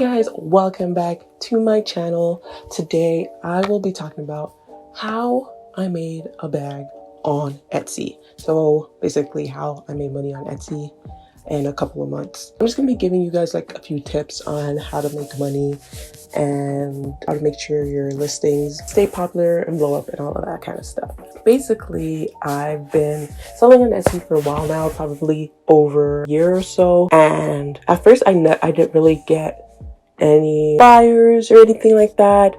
guys, welcome back to my channel. Today I will be talking about how I made a bag on Etsy. So basically how I made money on Etsy in a couple of months. I'm just gonna be giving you guys like a few tips on how to make money and how to make sure your listings stay popular and blow up and all of that kind of stuff. Basically, I've been selling on Etsy for a while now, probably over a year or so. And at first I didn't really get any buyers or anything like that.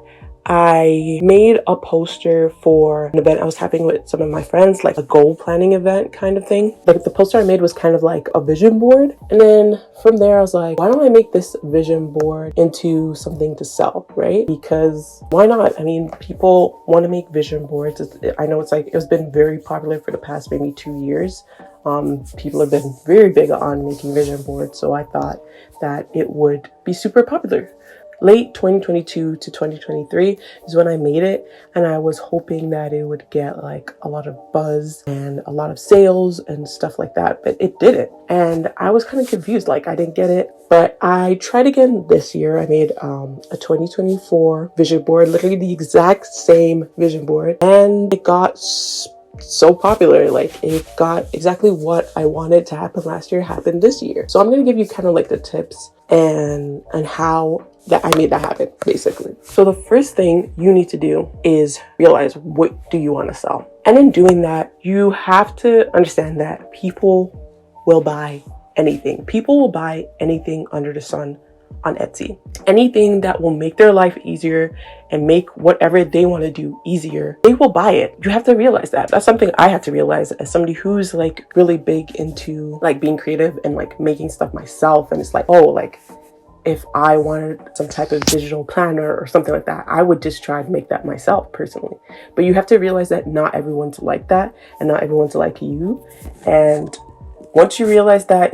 I made a poster for an event I was having with some of my friends, like a goal planning event kind of thing. Like the poster I made was kind of like a vision board. And then from there I was like, why don't I make this vision board into something to sell, right? Because why not? I mean, people want to make vision boards. I know it's been very popular for the past maybe 2 years. People have been very big on making vision boards. So I thought that it would be super popular. Late 2022 to 2023 is when I made it, and I was hoping that it would get like a lot of buzz and a lot of sales and stuff like that, but it didn't. And I was kind of confused, like I didn't get it. But I tried again this year. I made a 2024 vision board, literally the exact same vision board, and it got so popular. Like it got exactly what I wanted to happen last year happened this year. So I'm going to give you kind of like the tips and how that I made that happen, basically. So the first thing you need to do is realize, what do you want to sell? And in doing that, you have to understand that people will buy anything. People will buy anything under the sun on Etsy. Anything that will make their life easier and make whatever they want to do easier, they will buy it. You have to realize that. That's something I had to realize as somebody who's like really big into like being creative and like making stuff myself. And it's like, oh, like if I wanted some type of digital planner or something like that, I would just try to make that myself personally. But you have to realize that not everyone's like that and not everyone's like you. And once you realize that,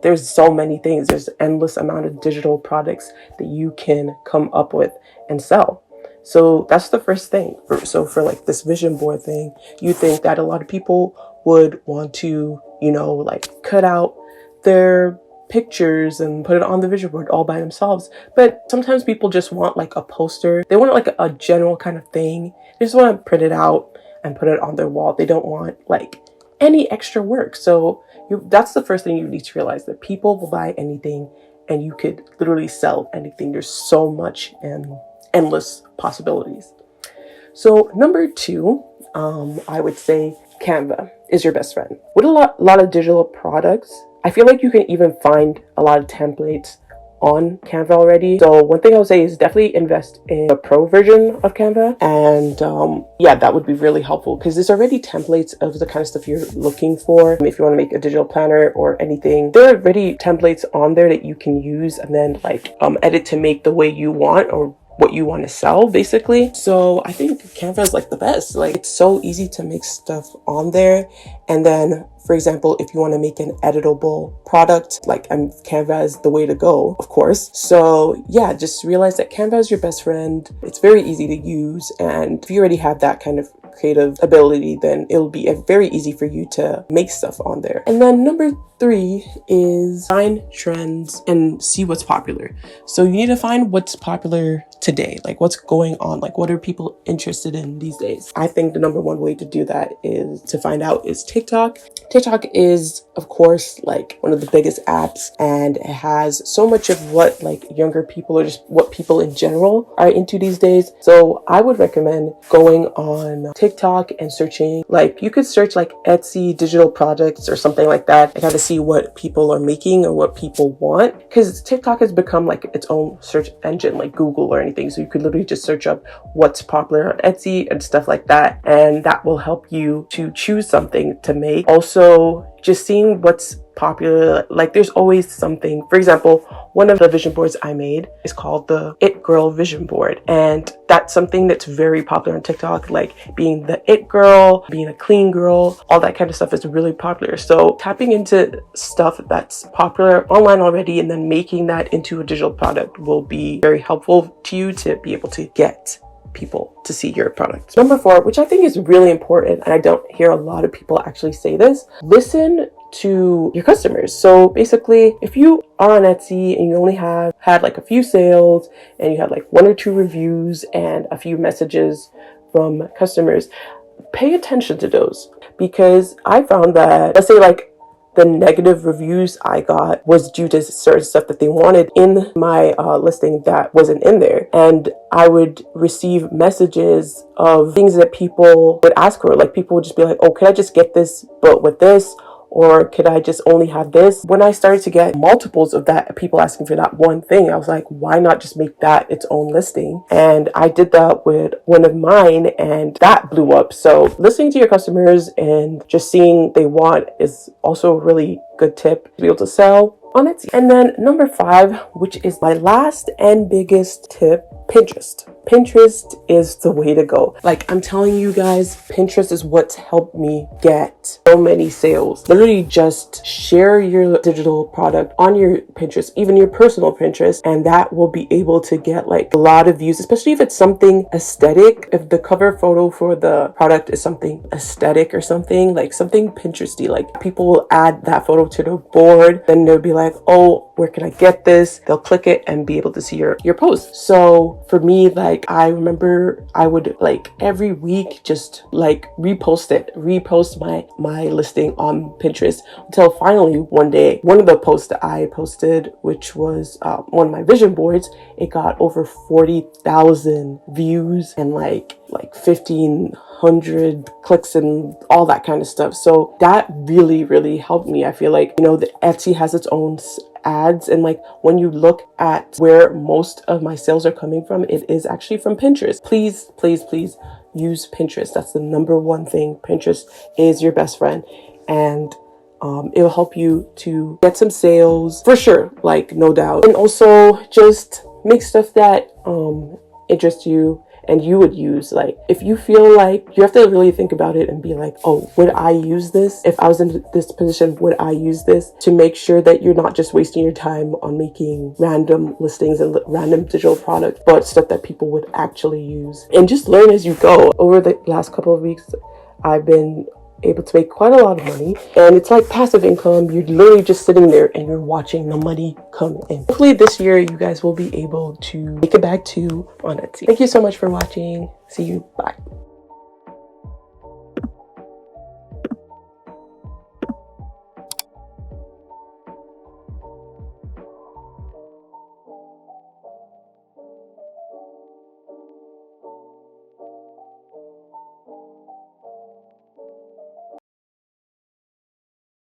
there's so many things, there's endless amount of digital products that you can come up with and sell. So that's the first thing. So for like this vision board thing, you think that a lot of people would want to, like cut out their pictures and put it on the vision board all by themselves. But sometimes people just want like a poster. They want like a general kind of thing. They just want to print it out and put it on their wall. They don't want like any extra work. So that's the first thing you need to realize, that people will buy anything and you could literally sell anything. There's so much and endless possibilities. So number two, I would say Canva is your best friend. With a lot of digital products, I feel like you can even find a lot of templates on Canva already. So one thing I would say is definitely invest in a pro version of Canva. And yeah, that would be really helpful because there's already templates of the kind of stuff you're looking for. If you want to make a digital planner or anything, there are already templates on there that you can use and then like edit to make the way you want or what you want to sell, basically. So I think Canva is like the best. Like it's so easy to make stuff on there. And then, for example, if you want to make an editable product, like Canva is the way to go, of course. So yeah, just realize that Canva is your best friend. It's very easy to use. And if you already have that kind of creative ability, then it'll be very easy for you to make stuff on there. And then number three is find trends and see what's popular. So you need to find what's popular today, like what's going on, like what are people interested in these days. I think the number one way to do that is to find out is TikTok. TikTok is, of course, like one of the biggest apps, and it has so much of what like younger people or just what people in general are into these days. So I would recommend going on TikTok and searching, like you could search like Etsy digital projects or something like that. I got to see what people are making or what people want, because TikTok has become like its own search engine like Google or anything. So you could literally just search up what's popular on Etsy and stuff like that, and that will help you to choose something to make. Also, just seeing what's popular, like there's always something. For example, one of the vision boards I made is called the It Girl vision board, and that's something that's very popular on TikTok, like being the it girl, being a clean girl, all that kind of stuff is really popular. So tapping into stuff that's popular online already and then making that into a digital product will be very helpful to you to be able to get people to see your product. Number four, which I think is really important, and I don't hear a lot of people actually say this, listen to your customers. So basically, if you are on Etsy and you only have had like a few sales and you had like 1 or 2 reviews and a few messages from customers, pay attention to those, because I found that, let's say like the negative reviews I got was due to certain stuff that they wanted in my listing that wasn't in there. And I would receive messages of things that people would ask for. Like people would just be like, oh, could I just get this, but with this? Or could I just only have this? When I started to get multiples of that, people asking for that one thing, I was like, why not just make that its own listing? And I did that with one of mine and that blew up. So listening to your customers and just seeing they want is also a really good tip to be able to sell on Etsy. And then number 5, which is my last and biggest tip, Pinterest. Pinterest is the way to go. Like I'm telling you guys, Pinterest is what's helped me get so many sales. Literally just share your digital product on your Pinterest, even your personal Pinterest, and that will be able to get like a lot of views, especially if it's something aesthetic. If the cover photo for the product is something aesthetic or something, like something Pinteresty, like people will add that photo to their board, then they'll be like, oh, where can I get this? They'll click it and be able to see your post. So for me, like I remember I would like every week just like repost my listing on Pinterest, until finally one day, one of the posts that I posted, which was one of my vision boards, it got over 40,000 views and like 1,500 clicks and all that kind of stuff. So that really helped me. I feel like, the Etsy has its own ads, and like when you look at where most of my sales are coming from, it is actually from Pinterest. Please use Pinterest. That's the number one thing. Pinterest is your best friend, and it'll help you to get some sales for sure, like no doubt. And also just make stuff that interests you and you would use. Like if you feel like, you have to really think about it and be like, oh, would I use this? If I was in this position, would I use this? To make sure that you're not just wasting your time on making random listings and random digital products, but stuff that people would actually use. And just learn as you go. Over the last couple of weeks, I've been able to make quite a lot of money, and it's like passive income. You're literally just sitting there and you're watching the money come in. Hopefully this year you guys will be able to make a bag too on Etsy. Thank you so much for watching. See you. Bye.